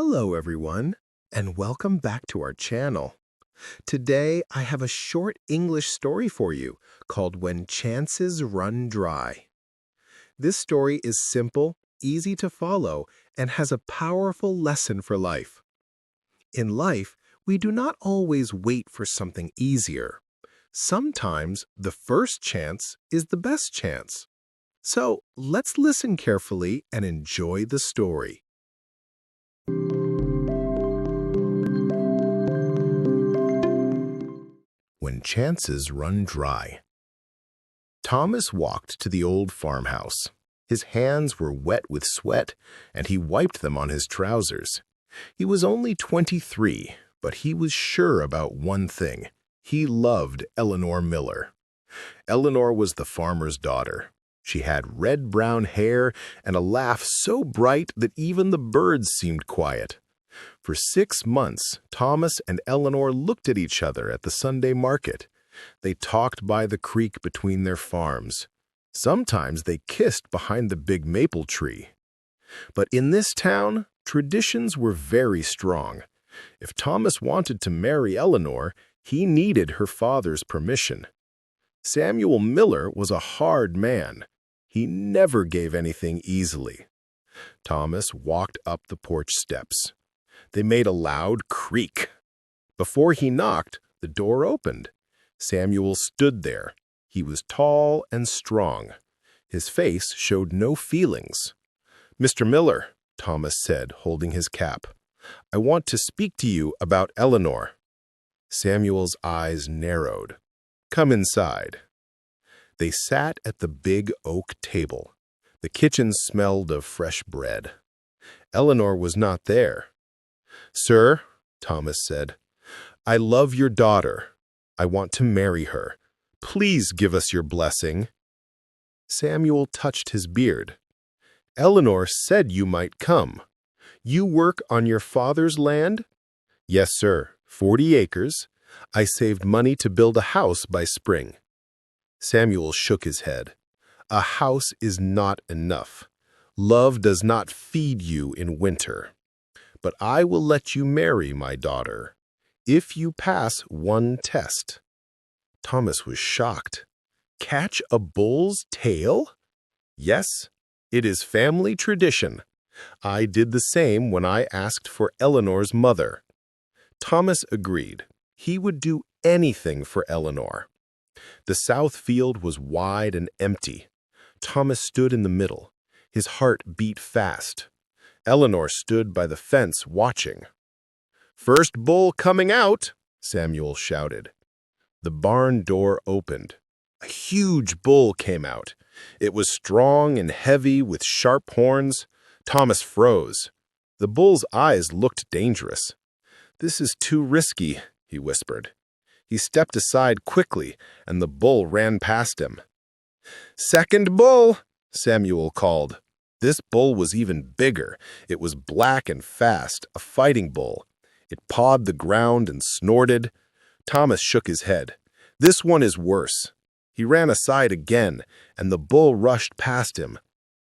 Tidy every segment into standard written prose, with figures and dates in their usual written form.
Hello, everyone, and welcome back to our channel. Today, I have a short English story for you called When Chances Run Dry. This story is simple, easy to follow, and has a powerful lesson for life. In life, we do not always wait for something easier. Sometimes the first chance is the best chance. So let's listen carefully and enjoy the story. When Chances Run Dry. Thomas walked to the old farmhouse. His hands were wet with sweat, and he wiped them on his trousers. He was only 23, but he was sure about one thing. He loved Eleanor Miller. Eleanor was the farmer's daughter. She had red-brown hair and a laugh so bright that even the birds seemed quiet. For 6 months, Thomas and Eleanor looked at each other at the Sunday market. They talked by the creek between their farms. Sometimes they kissed behind the big maple tree. But in this town, traditions were very strong. If Thomas wanted to marry Eleanor, he needed her father's permission. Samuel Miller was a hard man. He never gave anything easily. Thomas walked up the porch steps. They made a loud creak. Before he knocked, the door opened. Samuel stood there. He was tall and strong. His face showed no feelings. "Mr. Miller," Thomas said, holding his cap, "I want to speak to you about Eleanor." Samuel's eyes narrowed. "Come inside." They sat at the big oak table. The kitchen smelled of fresh bread. Eleanor was not there. "Sir," Thomas said, "I love your daughter. I want to marry her. Please give us your blessing." Samuel touched his beard. "Eleanor said you might come. You work on your father's land?" "Yes, sir, 40 acres. I saved money to build a house by spring." Samuel shook his head. "A house is not enough. Love does not feed you in winter. But I will let you marry my daughter, if you pass one test." Thomas was shocked. "Catch a bull's tail?" "Yes, it is family tradition. I did the same when I asked for Eleanor's mother." Thomas agreed. He would do anything for Eleanor. The south field was wide and empty. Thomas stood in the middle. His heart beat fast. Eleanor stood by the fence watching. "First bull coming out," Samuel shouted. The barn door opened. A huge bull came out. It was strong and heavy with sharp horns. Thomas froze. The bull's eyes looked dangerous. "This is too risky," he whispered. He stepped aside quickly, and the bull ran past him. "Second bull," Samuel called. This bull was even bigger. It was black and fast, a fighting bull. It pawed the ground and snorted. Thomas shook his head. "This one is worse." He ran aside again, and the bull rushed past him.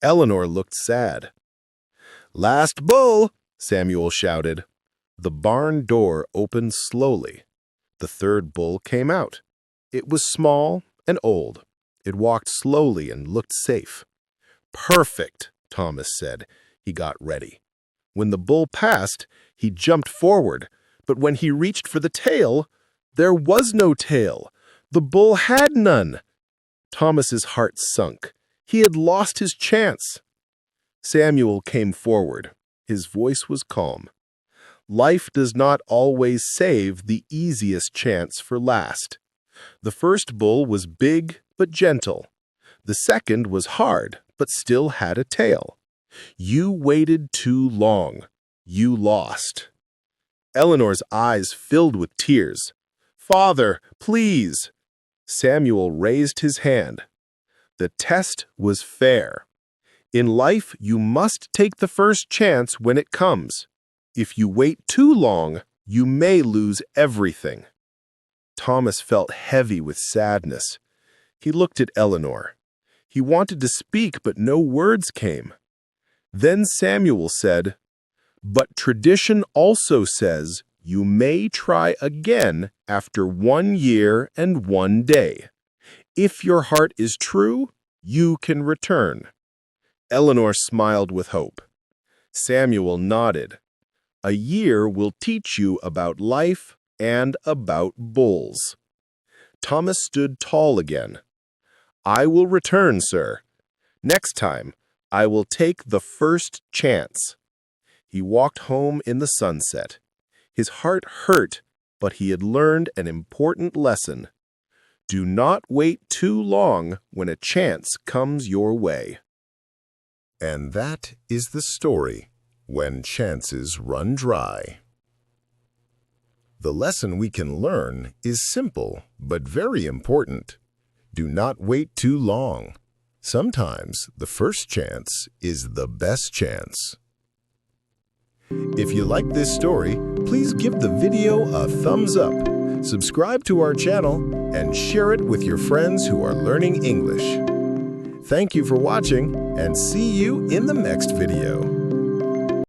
Eleanor looked sad. "Last bull," Samuel shouted. The barn door opened slowly. The third bull came out. It was small and old. It walked slowly and looked safe. "Perfect," Thomas said. He got ready. When the bull passed, he jumped forward, but when he reached for the tail, there was no tail. The bull had none. Thomas's heart sunk. He had lost his chance. Samuel came forward. His voice was calm. "Life does not always save the easiest chance for last. The first bull was big but gentle. The second was hard but still had a tail. You waited too long. You lost." Eleanor's eyes filled with tears. "Father, please." Samuel raised his hand. The test was fair. In life, you must take the first chance when it comes. If you wait too long, you may lose everything. Thomas felt heavy with sadness. He looked at Eleanor. He wanted to speak, but no words came. Then Samuel said, But tradition also says you may try again after 1 year and 1 day. If your heart is true, you can return." Eleanor smiled with hope. Samuel nodded. "A year will teach you about life and about bulls." Thomas stood tall again. "I will return, sir. Next time, I will take the first chance." He walked home in the sunset. His heart hurt, but he had learned an important lesson. Do not wait too long when a chance comes your way. And that is the story, When Chances Run Dry. The lesson we can learn is simple but very important. Do not wait too long. Sometimes the first chance is the best chance. If you like this story, please give the video a thumbs up, subscribe to our channel, and share it with your friends who are learning English. Thank you for watching, and see you in the next video.